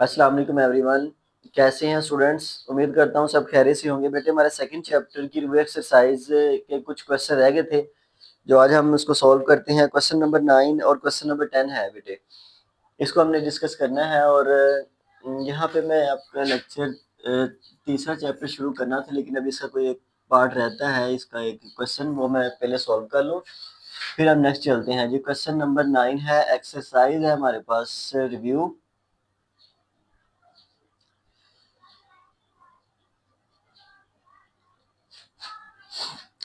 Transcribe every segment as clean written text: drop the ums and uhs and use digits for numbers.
अस्सलाम वालेकुम एवरीवन। कैसे हैं स्टूडेंट्स? उम्मीद करता हूँ सब खैरियत से होंगे। बेटे हमारे सेकंड चैप्टर की रिव्यू एक्सरसाइज के कुछ क्वेश्चन रह गए थे जो आज हम उसको सॉल्व करते हैं। क्वेश्चन नंबर 9 और क्वेश्चन नंबर 10 है बेटे, इसको हमने डिस्कस करना है। और यहाँ पे मैं आपका लेक्चर तीसरा चैप्टर शुरू करना था, लेकिन अभी इसका कोई एक पार्ट रहता है, इसका एक क्वेश्चन, वो मैं पहले सॉल्व कर लूँ फिर हम नेक्स्ट चलते हैं जी। क्वेश्चन नंबर 9 है, एक्सरसाइज है हमारे पास रिव्यू।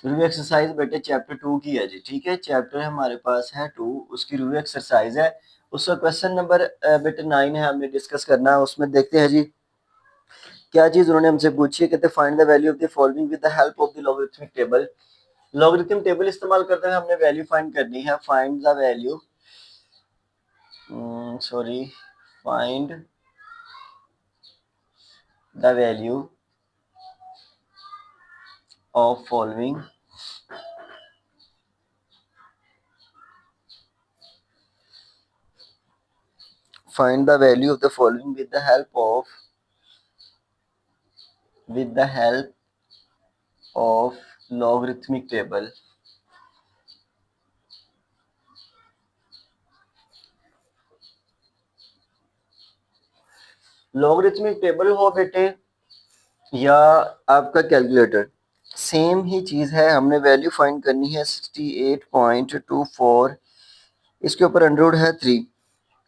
रिव्यू एक्सरसाइज बेटे चैप्टर 2 की है जी, ठीक है। चैप्टर हमारे पास है 2, उसकी रिव्यू एक्सरसाइज है। उसका क्वेश्चन नंबर बेटे 9 है, हमने डिस्कस करना है। उसमें देखते हैं जी क्या चीज उन्होंने हमसे पूछी है। कहते find the value of the following with the help of the logarithmic table. Logarithm table इस्तेमाल करते हुए हमने वैल्यू फाइंड करनी है। Find the value find the value of following find the value of the following with the help of logarithmic table। Logarithmic table हो बेटे या आपका कैलकुलेटर, सेम ही चीज है। हमने वैल्यू फाइंड करनी है 68.24, इसके ऊपर अंडर है 3।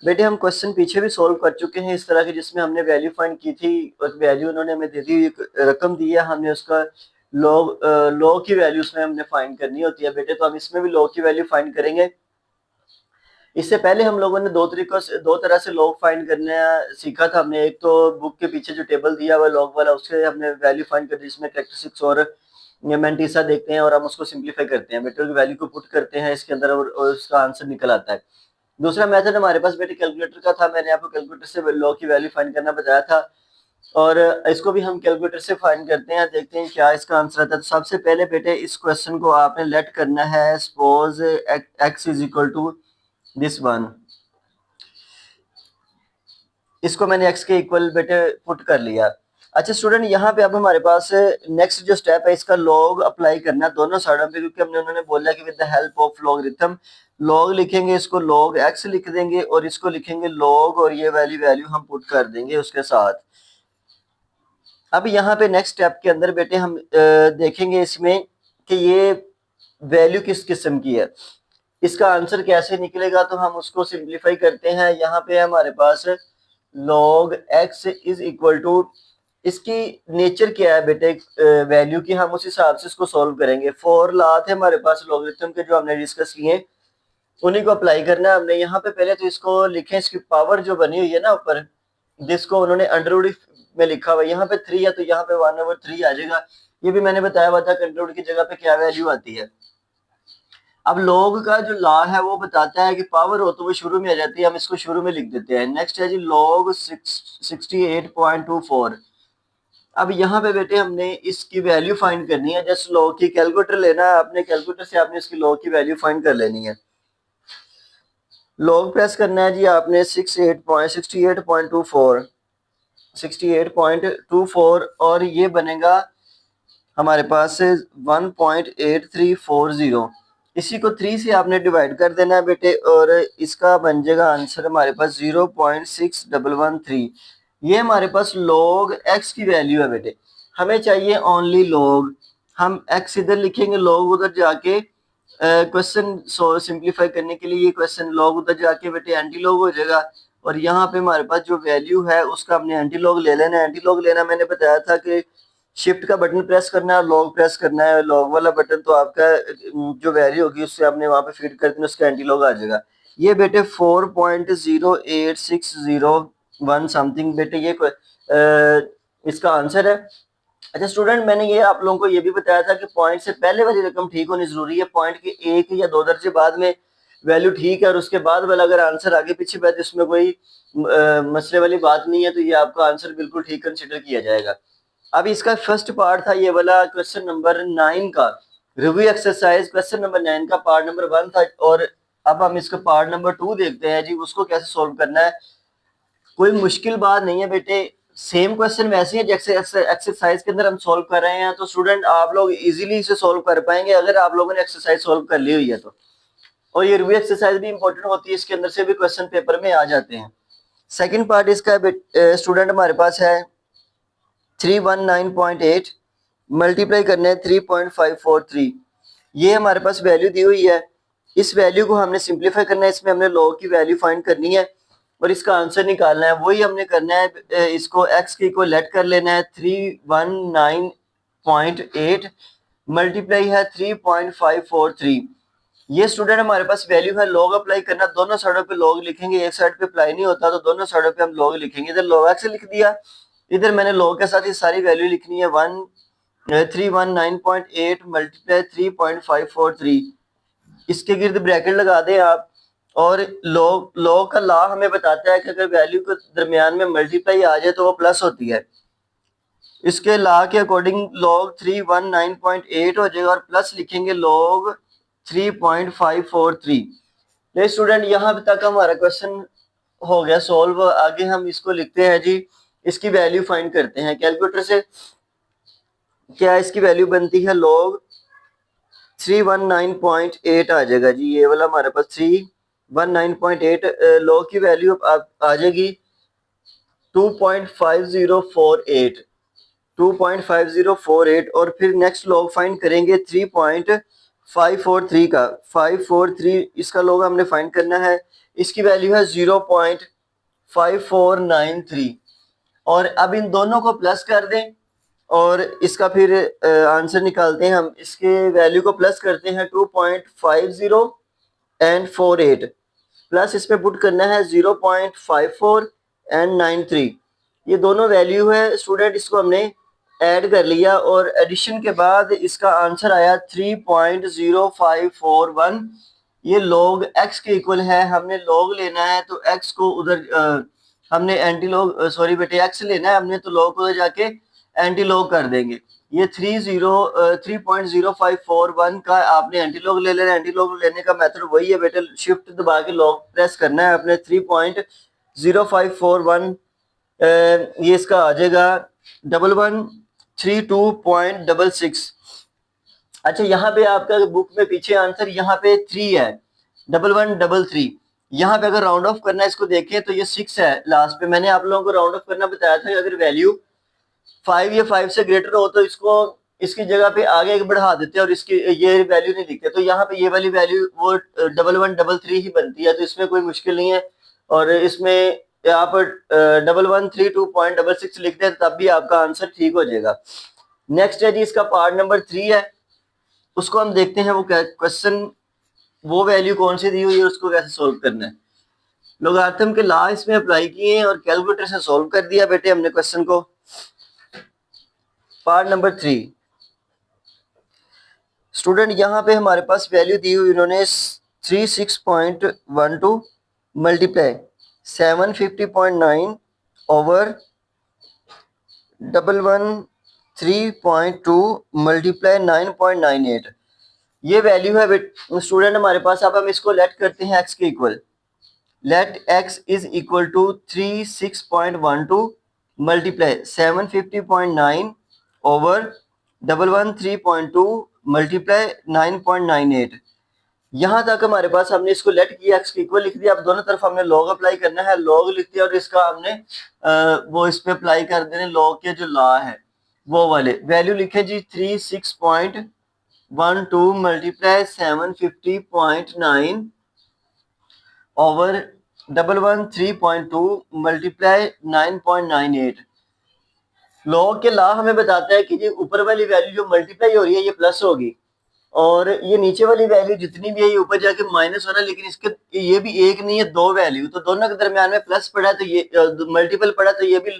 बेटे हम क्वेश्चन पीछे भी सोल्व कर चुके हैं इस तरह के, जिसमें हमने वैल्यू फाइंड की थी और वैल्यू उन्होंने हमें दे दी, एक रकम दी है, हमने उसका लॉग की वैल्यू उसमें हमने फाइंड करनी होती है बेटे। तो हम इसमें भी लॉग की वैल्यू फाइंड करेंगे। इससे पहले हम लोगों ने दो तरह से लॉग फाइंड करना सीखा था हमने। एक तो बुक के पीछे जो टेबल दिया हुआ लॉग वाला, उससे हमने वैल्यू फाइंड कर दी, जिसमें कैरेक्टरिस्टिक्स और मैंटिसा देखते हैं और हम उसको सिंप्लीफाई करते हैं बेटे, वैल्यू को पुट करते हैं इसके अंदर और उसका आंसर निकल आता है। दूसरा मेथड हमारे पास बेटे कैलकुलेटर का था। मैंने आपको कैलकुलेटर से लॉग की वैल्यू फाइंड करना बताया था, और इसको भी हम कैलकुलेटर से फाइंड करते हैं। देखते हैं क्या इसका आंसर आता है। तो सबसे पहले बेटे इस क्वेश्चन को आपने लेट करना है, suppose x is equal to this one. इसको मैंने x के इक्वल बेटे पुट कर लिया। अच्छा स्टूडेंट, यहाँ पे अब हमारे पास नेक्स्ट जो स्टेप है, इसका लॉग अप्लाई करना है दोनों साइडों पे, क्योंकि हमने उन्होंने बोला कि with the help of logarithm. Log लिखेंगे, इसको लॉग x लिख देंगे और इसको लिखेंगे लॉग, और ये वाली वैल्यू हम पुट कर देंगे उसके साथ। अब यहाँ पे नेक्स्ट स्टेप के अंदर बेटे हम देखेंगे इसमें कि ये वैल्यू किस किस्म की है, इसका आंसर कैसे निकलेगा। तो हम उसको सिंप्लीफाई करते हैं। यहाँ पे हमारे पास log x is equal to, इसकी नेचर क्या है बेटे वैल्यू की, हम उस हिसाब से इसको सॉल्व करेंगे। फोर लॉ थे हमारे पास लॉगरिथम के जो हमने डिस्कस किए, उन्हीं को अप्लाई करना है हमने। यहाँ पे पहले तो इसको लिखें, इसकी पावर जो बनी हुई है ना ऊपर, जिसको उन्होंने अंडरवुड में लिखा हुआ है, यहाँ पे 3 है तो यहाँ पे 1/3 आ जाएगा। ये भी मैंने बताया हुआ था कि अंडरवुड की जगह पे क्या वैल्यू आती है। अब लॉग का जो लॉ है वो बताता है कि पावर हो तो वो शुरू में आ जाती है, हम इसको शुरू में लिख देते हैं। नेक्स्ट है जी log 68.24। अब यहाँ पे बेटे हमने इसकी वैल्यू फाइंड करनी है। जस्ट log की कैलकुलेटर लेना है, अपने कैलकुलेटर से आपने इसकी log की वैल्यू फाइंड कर लेनी है। log प्रेस करना है जी आपने 68.24 और ये बनेगा हमारे पास 1.8340। इसी को 3 से आपने डिवाइड कर देना है बेटे, और इसका बन जाएगा आंसर हमारे पास 0.6113। ये हमारे पास log x की वैल्यू है बेटे। हमें चाहिए ओनली log। हम x इधर लिखेंगे, log उधर जाके क्वेश्चन सिंप्लीफाई करने के लिए ये क्वेश्चन log उधर जाके बेटे एंटी लॉग हो जाएगा, और यहाँ पे हमारे पास जो वैल्यू है उसका हमने एंटी लॉग ले लेना है। एंटी लॉग लेना मैंने बताया था कि शिफ्ट का बटन प्रेस करना है और लॉग प्रेस करना है। लॉग वाला बटन तो आपका जो वैल्यू होगी उससे आपने वहां पे फीड कर देना, उसका एंटी लॉग आ जाएगा। ये बेटे 4.08601 समथिंग बेटे ये इसका आंसर है। अच्छा स्टूडेंट, मैंने ये आप लोगों को ये भी बताया था कि पॉइंट से पहले वाली रकम ठीक होनी जरूरी है। पॉइंट के 1 या 2 दर्जे बाद में वैल्यू ठीक है, और उसके बाद वाला अगर आंसर आगे पीछे बैठे इसमें कोई मसले वाली बात नहीं है, तो ये आपका आंसर बिल्कुल ठीक कंसिडर किया जाएगा। अब इसका फर्स्ट पार्ट था ये वाला क्वेश्चन नंबर 9 का रिव्यू एक्सरसाइज। क्वेश्चन नंबर 9 का पार्ट नंबर 1 था, और अब हम इसका पार्ट नंबर 2 देखते हैं जी, उसको कैसे सोल्व करना है। कोई मुश्किल बात नहीं है बेटे, सेम क्वेश्चन वैसे ही है जैसे एक्सरसाइज के अंदर हम सॉल्व कर रहे हैं, तो स्टूडेंट आप लोग इजीली इसे सॉल्व कर पाएंगे अगर आप लोगों ने एक्सरसाइज सॉल्व कर ली हुई है तो। और ये रिव्यू एक्सरसाइज भी इंपॉर्टेंट होती है, इसके अंदर से भी क्वेश्चन पेपर में आ जाते हैं। सेकंड पार्ट इसका स्टूडेंट हमारे पास है 319.8 मल्टीप्लाई करने 3.543, ये हमारे पास वैल्यू दी हुई है। इस वैल्यू को हमने सिंप्लीफाई करना है, इसमें हमने लॉग की वैल्यू फाइंड करनी है और इसका आंसर निकालना है। वही हमने करना है, इसको x की को लेट कर लेना है 319.8 मल्टीप्लाई है 3.543। ये स्टूडेंट हमारे पास वैल्यू है, लॉग अप्लाई करना, दोनों साइडों पे लॉग लिखेंगे, एक साइड पे अप्लाई नहीं होता तो दोनों साइडों पे हम लॉग लिखेंगे। इधर लॉग एक्स लिख दिया, इधर मैंने लॉग के साथ ये सारी वैल्यू लिखनी है 319.8 मल्टीप्लाई 3.543, इसके गिर्द ब्रैकेट लगा दें आप। और लॉग का लॉ हमें बताता है कि अगर वैल्यू के दरमियान में मल्टीप्लाई आ जाए तो वो प्लस होती है। इसके लॉ के अकॉर्डिंग लॉग 319.8 हो जाएगा और प्लस लिखेंगे लॉग 3.543। तो स्टूडेंट यहाँ तक हमारा क्वेश्चन हो गया सॉल्व। आगे हम इसको लिखते हैं जी, इसकी वैल्यू फाइंड करते हैं कैलकुलेटर से। क्या इसकी वैल्यू बनती है, लॉग 319.8 आ जाएगा जी, ये वाला हमारे पास 319.8 लॉग की वैल्यू आ जाएगी 2.5048 2.5048। और फिर नेक्स्ट लॉग फाइंड करेंगे 3.543 का 543, इसका लॉग हमने फाइंड करना है, इसकी वैल्यू है 0.5493। और अब इन दोनों को प्लस कर दें और इसका फिर आंसर निकालते हैं हम। इसके वैल्यू को प्लस करते हैं 2.50 and 48 प्लस इसमें पुट करना है 0.54 and 93। ये दोनों वैल्यू है स्टूडेंट, इसको हमने ऐड कर लिया और एडिशन के बाद इसका आंसर आया 3.0541। ये लॉग x के इक्वल है, हमने लॉग लेना है तो x को उधर हमने एंटी लॉग सॉरी बेटे x लेना है हमने, तो लॉग को उधर जाके एंटी लॉग कर देंगे। ये 3.0541 का आपने एंटी लॉग ले लेना। एंटी लॉग लेने का मेथड वही है बेटे, शिफ्ट दबा के लॉग प्रेस करना है अपने 3.0541। ये इसका आ जाएगा 1132.66। अच्छा यहाँ पे आपका बुक में पीछे आंसर यहाँ पे 3 है, 1133। यहाँ पे अगर राउंड ऑफ करना है इसको देखें तो ये 6 है लास्ट पे। मैंने आप लोगों को राउंड ऑफ करना बताया था कि अगर वैल्यू 5 या 5 से ग्रेटर हो तो इसको इसकी जगह पे आगे बढ़ा देते हैं और इसकी ये वैल्यू नहीं लिखते। तो यहाँ पे ये वाली वैल्यू वो 1133 ही बनती है, तो इसमें कोई मुश्किल नहीं है। और इसमें आप 1132.66 लिखते हैं तब भी आपका आंसर ठीक हो जाएगा। नेक्स्ट है जी, इसका पार्ट नंबर 3 है, उसको हम देखते हैं। वो क्वेश्चन वो वैल्यू कौन सी दी हुई है, उसको कैसे सोल्व करना है। लोगारिथम के लॉ इसमें अप्लाई किए हैं और कैलकुलेटर से सोल्व कर दिया बेटे हमने क्वेश्चन को। पार्ट नंबर 3 स्टूडेंट, यहाँ पे हमारे पास वैल्यू दी हुई उन्होंने 36.12 मल्टीप्लाई 750.9 ओवर 113.2 मल्टीप्लाई 9.98। ये वैल्यू है स्टूडेंट हमारे पास। अब हम इसको लेट करते हैं x के इक्वल। Let x is equal to 36.12 multiply 750.9 over 113.2 multiply 9.98। यहाँ तक हमारे पास हमने इसको लेट किया, x के इक्वल लिख दिया। अब दोनों तरफ हमने लॉग अप्लाई करना है, लॉग लिख दिया और इसका हमने वो इस पे अप्लाई कर देने लॉग के जो लॉ है वो वाले। वैल्यू लिखे जी 36.12 मल्टीप्लाई 750.9 ओवर 113.2 मल्टीप्लाई 9.98। लॉग के लॉ हमें बताता है कि ये ऊपर वाली वैल्यू जो मल्टीप्लाई हो रही है ये प्लस होगी और ये नीचे वाली वैल्यू जितनी भी है ये ऊपर जाके माइनस होना। लेकिन इसके ये भी एक नहीं है, दो वैल्यू, तो दोनों के दरमियान में प्लस पड़ा तो ये मल्टीपल पड़ा तो ये भी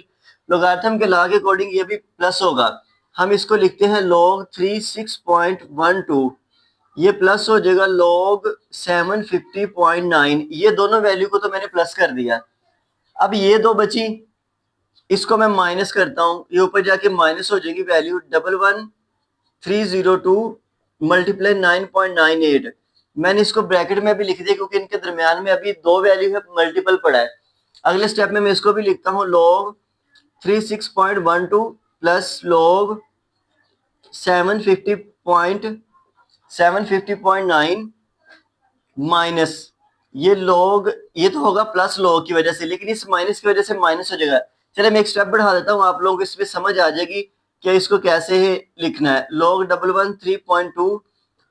लोगारिथम के लॉ के अकॉर्डिंग ये भी प्लस होगा। हम इसको लिखते हैं लॉग 36.12, ये प्लस हो जाएगा लॉग 750.9। ये दोनों वैल्यू को तो मैंने प्लस कर दिया। अब ये दो बची, इसको मैं माइनस करता हूँ, ये ऊपर जाके माइनस हो जाएगी वैल्यू 11302 मल्टीप्लाई 9.98। मैंने इसको ब्रैकेट में भी लिख दिया क्योंकि इनके दरमियान में अभी दो वैल्यू है, मल्टीपल पड़ा है। अगले स्टेप में मैं इसको भी लिखता हूँ, log 36.12 प्लस log 750.9 माइनस ये तो होगा प्लस लॉग की वजह से, लेकिन इस माइनस की वजह से माइनस हो जाएगा। चलिए मैं एक स्टेप बढ़ा देता हूँ, आप लोगों को इसमें समझ आ जाएगी कि इसको कैसे लिखना है। log 113.2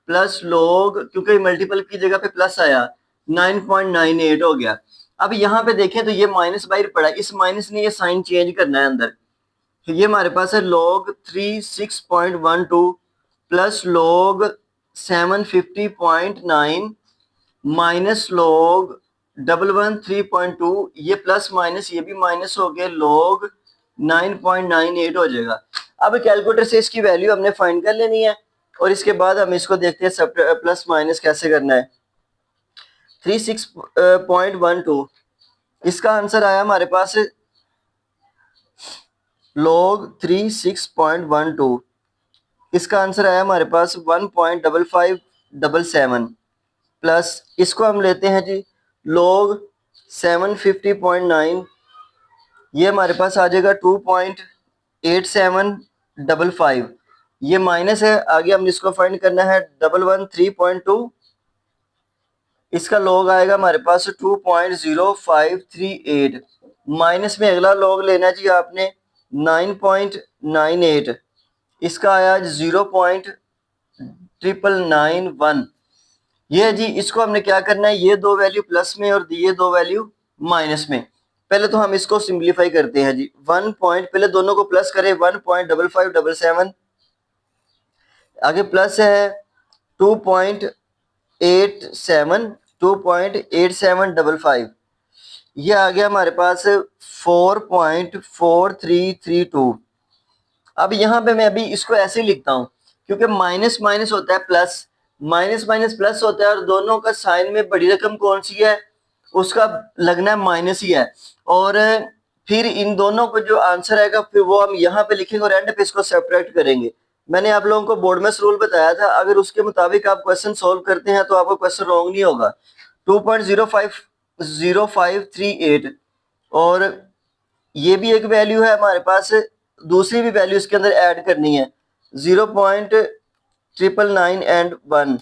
प्लस log, क्योंकि मल्टीपल की जगह पे प्लस आया, 9.98 हो गया। अब यहाँ पे देखें तो ये माइनस बाहर पड़ा, इस माइनस ने ये साइन चेंज करना है अंदर। ये हमारे पास है log 36.12 plus log 750.9 minus log 113.2, ये प्लस माइनस ये भी माइनस हो गया, log 9.98 हो जाएगा। अब कैलकुलेटर से इसकी वैल्यू हमने फाइंड कर लेनी है और इसके बाद हम इसको देखते हैं सब प्लस माइनस कैसे करना है। 36.12 इसका आंसर आया हमारे पास log 36.12, इसका आंसर आया हमारे पास 1.5577 प्लस इसको हम लेते हैं जी log 750.9, ये हमारे पास आ जाएगा 2.8755, ये माइनस है, आगे हम इसको फाइंड करना है 113.2, इसका log आएगा हमारे पास 2.0538, माइनस में अगला log लेना जी आपने 9.98, इसका आया 0.991, ये जी इसको हमने क्या करना है, ये दो वैल्यू प्लस में और ये दो वैल्यू माइनस में। पहले तो हम इसको सिंप्लीफाई करते हैं जी, पहले दोनों को प्लस करें, 1.5577, आगे प्लस है 2.8755, ये आ गया हमारे पास 4.4332। अब यहाँ पे मैं अभी इसको ऐसे ही लिखता हूँ, क्योंकि माइनस माइनस होता है प्लस, माइनस माइनस प्लस होता है, और दोनों का साइन में बड़ी रकम कौन सी है, उसका लगना है माइनस ही है। और फिर इन दोनों को जो आंसर आएगा फिर वो हम यहाँ पे लिखेंगे और एंड पे इसको सेपरेट करेंगे। मैंने आप लोगों को बोर्ड में रूल बताया था, अगर उसके मुताबिक आप क्वेश्चन सोल्व करते हैं तो आपको क्वेश्चन रॉन्ग नहीं होगा। 2.0538, और ये भी एक वैल्यू है हमारे पास, दूसरी भी वैल्यू इसके अंदर ऐड करनी है, 0.999 एंड 1,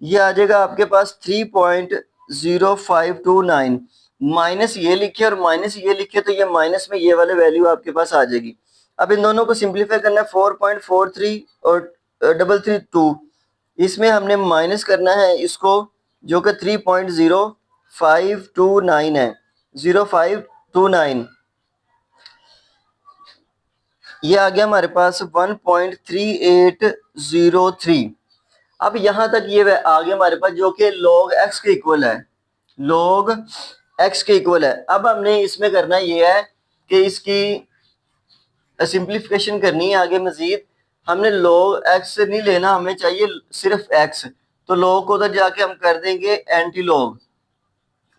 ये आ जाएगा आपके पास 3.0529, माइनस ये लिखे और माइनस ये लिखे तो ये माइनस में ये वाले वैल्यू आपके पास आ जाएगी। अब इन दोनों को सिंप्लीफाई करना है, 4.43 और 332, इसमें हमने माइनस करना है इसको, जो कि 3.0529 है, 0529, ये आ गया हमारे पास 1.3803। अब यहां तक ये आ गया हमारे पास, जो कि log x के इक्वल है, log x के इक्वल है। अब हमने इसमें करना ये है कि इसकी सिंप्लीफिकेशन करनी है आगे मजीद, हमने log x नहीं लेना, हमें चाहिए सिर्फ x, तो log को उधर जाके हम कर देंगे एंटी log,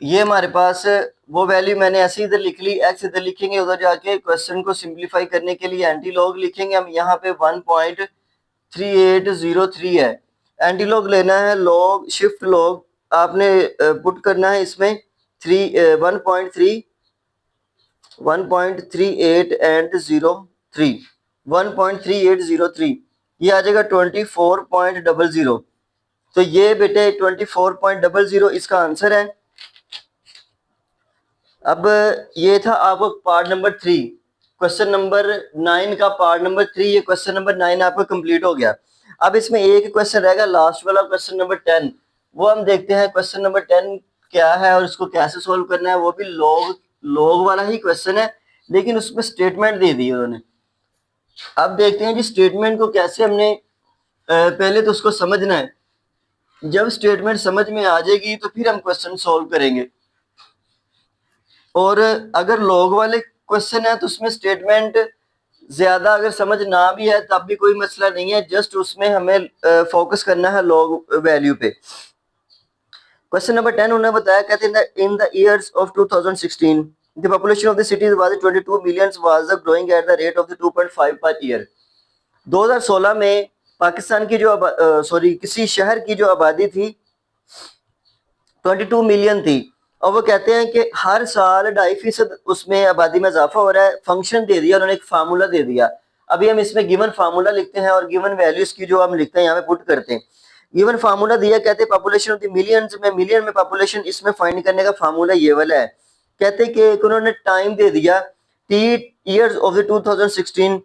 ये हमारे पास वो वैल्यू मैंने ऐसे इधर लिख ली, x इधर लिखेंगे, उधर जाके क्वेश्चन को सिंप्लीफाई करने के लिए एंटी लॉग लिखेंगे हम, यहाँ पे 1.3803 है, एंटी लॉग लेना है, लॉग शिफ्ट लॉग आपने पुट करना है इसमें 1.38 एंड 03, 1.3803, ये आ जाएगा 24.00, तो ये बेटे 24.00 इसका आंसर है। अब ये था आपको पार्ट नंबर 3, क्वेश्चन नंबर 9 का पार्ट नंबर 3, ये क्वेश्चन नंबर 9 आपका कंप्लीट हो गया। अब इसमें एक क्वेश्चन रहेगा लास्ट वाला, क्वेश्चन नंबर 10, वो हम देखते हैं क्वेश्चन नंबर 10 क्या है और इसको कैसे सोल्व करना है। वो भी लॉग वाला ही क्वेश्चन है, लेकिन उसमें स्टेटमेंट दे दी उन्होंने। अब देखते हैं कि स्टेटमेंट को कैसे हमने पहले तो उसको समझना है, जब स्टेटमेंट समझ में आ जाएगी तो फिर हम क्वेश्चन सोल्व करेंगे। और अगर लॉग वाले क्वेश्चन है तो उसमें स्टेटमेंट ज्यादा अगर समझ ना भी है तब भी कोई मसला नहीं है, जस्ट उसमें हमें फोकस करना है लॉग वैल्यू पे। क्वेश्चन नंबर 10 उन्होंने बताया, कहते हैं in the years of 2016 the population of the city was 22 million was growing at the rate of 2.5 per year. 2016 में पाकिस्तान की जो किसी शहर की जो आबादी थी 22 मिलियन थी, और वो कहते हैं कि हर साल 2.5% उसमें आबादी में इजाफा हो रहा है। फंक्शन दे दिया उन्होंने, एक फार्मूला दे दिया। अभी हम इसमें गिवन फार्मूला लिखते हैं और गिवन वैल्यूज की जो हम लिखते हैं यहाँ पे पुट करते हैं। गिवन फार्मूला दिया, कहते हैं पॉपुलेशन ऑफ द मिलियंस में, मिलियन में पॉपुलेशन, इसमें फाइंड करने का फार्मूला ये वाला है। कहते हैं कि उन्होंने टाइम दे दिया T years of the 2016,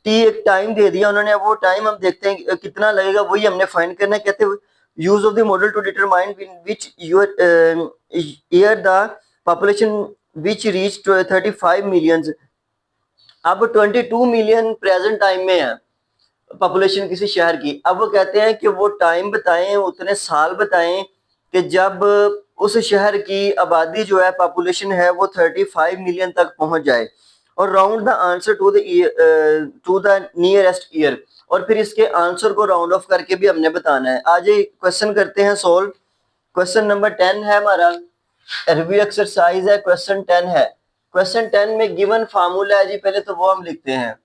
T एक टाइम दे दिया उन्होंने। वो टाइम हम देखते हैं कितना लगेगा, वही हमने फाइंड करना है। कहते हैं use of the model to determine which year the population which reach 35 million. अब 22 मिलियन प्रेजेंट टाइम में है पॉपुलेशन किसी शहर की। अब वो कहते हैं कि वो टाइम बताएं, उतने साल बताएं कि जब उस शहर की आबादी जो है, पॉपुलेशन है, वो 35 मिलियन तक पहुंच जाए। और round the answer to the nearest year, और फिर इसके आंसर को राउंड ऑफ करके भी हमने बताना है। आज ये क्वेश्चन करते हैं सोल्व। क्वेश्चन नंबर 10 है हमारा, रिव्यू एक्सरसाइज है, क्वेश्चन 10 है। क्वेश्चन 10 में गिवन फार्मूला है जी, पहले तो वो हम लिखते हैं।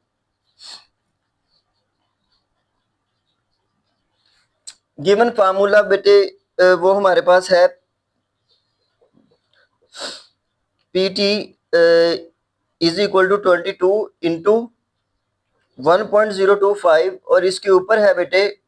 गिवन फार्मूला बेटे वो हमारे पास है P T is equal to 22 into 1.025, और इसके ऊपर है बेटे,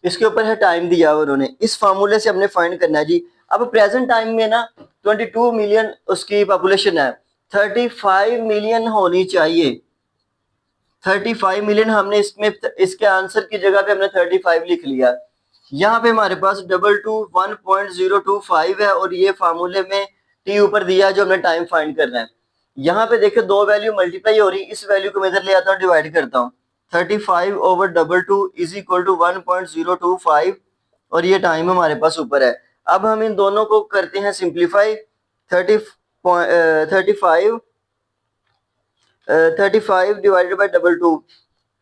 इसके ऊपर है टाइम दिया उन्होंने। इस फार्मूले से हमने फाइंड करना है जी। अब प्रेजेंट टाइम में ना 22 मिलियन उसकी पॉपुलेशन है, 35 मिलियन होनी चाहिए। 35 मिलियन हमने इसमें, इसके आंसर की जगह पे हमने 35 लिख लिया। यहाँ पे हमारे पास 1.025 है, और ये फार्मूले में टी ऊपर दिया जो हमने टाइम फाइंड करना है। यहाँ पे देखिए दो वैल्यू मल्टीप्लाई हो रही, इस वैल्यू को मैं इधर ले आता हूँ, डिवाइड करता हूँ। 35 ओवर 22 इज इक्वल टू 1.025, और ये टाइम हमारे पास ऊपर है। अब हम इन दोनों को करते हैं सिंप्लीफाई। 35 डिवाइडेड बाई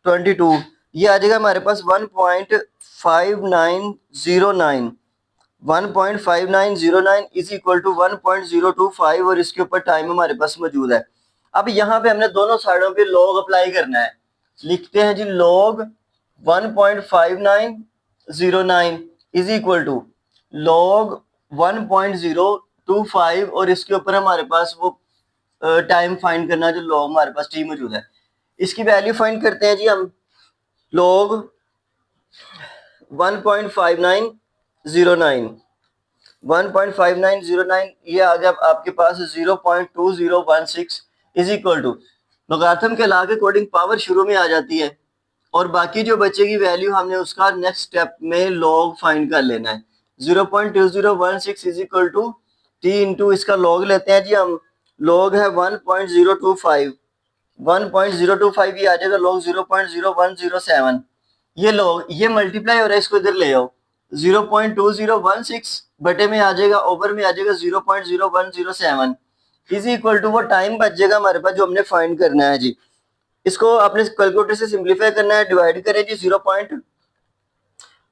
22, ये आ जाएगा हमारे पास 1.5909, 1.5909 इज इक्वल टू 1.025, और इसके ऊपर टाइम हमारे पास मौजूद है। अब यहाँ पे हमने दोनों साइडों पे लॉग अप्लाई करना है। लिखते हैं जी log 1.5909 is equal to log 1.025, और इसके ऊपर हमारे पास वो टाइम फाइंड करना है जो लॉग हमारे पास टी मौजूद है। इसकी वैल्यू फाइंड करते हैं जी हम। लॉग 1.5909, 1.5909 ये आ गया आपके पास 0.2016 इज इक्वल टू, लोगारिथम के लॉ के अकॉर्डिंग पावर शुरू में आ जाती है, और बाकी जो बचेगी वैल्यू हमने उसका नेक्स्ट स्टेप में लॉग फाइंड कर लेना है। 0.2016 is equal to T into इसका लॉग लेते हैं जी हम। लॉग है 1.025, 1.025 ये आ जाएगा लॉग 0.0107। ये लॉग ये मल्टीप्लाई हो रहा है, इसको इधर ले आओ। 0.2016 बटे में आ जाएगा, ओवर में आ जाएगा 0.0107 इज इक्वल टू वो टाइम बच जाएगा हमारे पास जो हमने फाइंड करना है जी। इसको आपने कैलकुलेटर से सिंप्लीफाई करना है, डिवाइड करें जी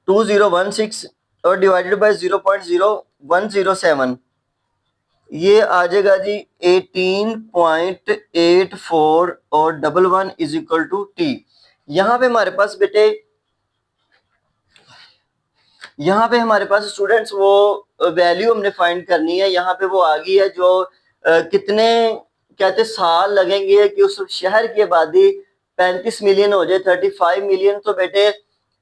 0.2016 और डिवाइडेड बाय 0.0107, ये आ जाएगा जी 18.84 और 11 इज इक्वल टू टी। यहाँ पे हमारे पास बेटे, यहाँ पे हमारे पास स्टूडेंट्स वो वैल्यू हमने फाइंड करनी है। यहाँ पे वो आ गई है जो कितने कहते साल लगेंगे कि उस शहर की आबादी 35 मिलियन हो जाए। 35 मिलियन तो बेटे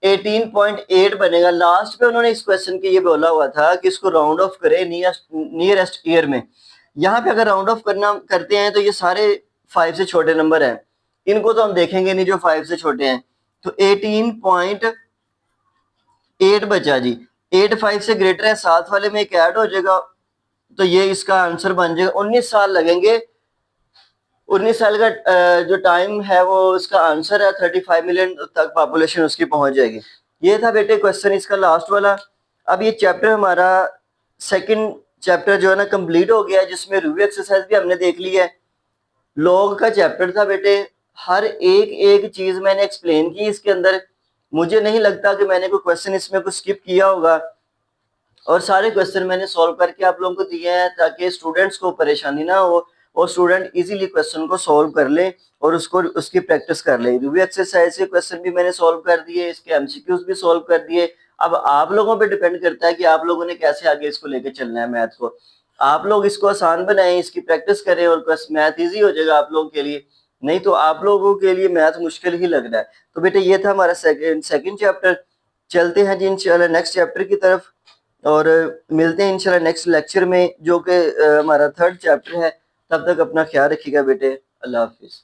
18.8 बनेगा। लास्ट पे उन्होंने इस क्वेश्चन के ये बोला हुआ था कि इसको राउंड ऑफ करें नियरेस्ट ईयर में। यहाँ पे अगर राउंड ऑफ करना करते हैं तो ये सारे 5 से छोटे नंबर हैं, इनको तो हम देखेंगे नहीं जो 5 से छोटे हैं। तो 18.8 बचा जी, 8 5 से ग्रेटर है, साथ वाले में एक ऐड हो जाएगा, तो ये इसका आंसर बन जाएगा। 19 साल लगेंगे। 19 साल का जो टाइम है वो इसका आंसर है। 35 मिलियन तक पॉपुलेशन उसकी पहुंच जाएगी। ये था बेटे क्वेश्चन इसका लास्ट वाला। अब ये चैप्टर हमारा सेकंड चैप्टर जो है ना कंप्लीट हो गया है, जिसमें रिव्यू एक्सरसाइज भी हमने देख ली है। लॉग का चैप्टर था बेटे, हर एक चीज मैंने एक्सप्लेन की इसके अंदर। मुझे नहीं लगता कि मैंने कोई क्वेश्चन इसमें कुछ स्किप किया होगा, और सारे क्वेश्चन मैंने सॉल्व करके आप लोगों को दिए हैं ताकि स्टूडेंट्स को परेशानी ना हो और स्टूडेंट इजीली क्वेश्चन को सॉल्व कर ले और उसको उसकी प्रैक्टिस कर ले। रिव्यू एक्सरसाइज के क्वेश्चन भी मैंने सॉल्व कर दिए, इसके एमसीक्यूज भी सॉल्व कर दिए। अब आप लोगों पे डिपेंड करता है कि आप लोगों ने कैसे आगे इसको लेके चलना है मैथ को। आप लोग इसको आसान बनाएं, इसकी प्रैक्टिस करें और बस मैथ इजी हो जाएगा आप लोगों के लिए। नहीं तो आप लोगों के लिए मैथ मुश्किल ही लग रहा है। तो बेटे ये था हमारा सेकंड चैप्टर। चलते हैं जी इंशाल्लाह नेक्स्ट चैप्टर की तरफ, और मिलते हैं इंशाल्लाह नेक्स्ट लेक्चर में जो कि हमारा थर्ड चैप्टर है। तब तक अपना ख्याल रखिएगा बेटे। अल्लाह हाफिज।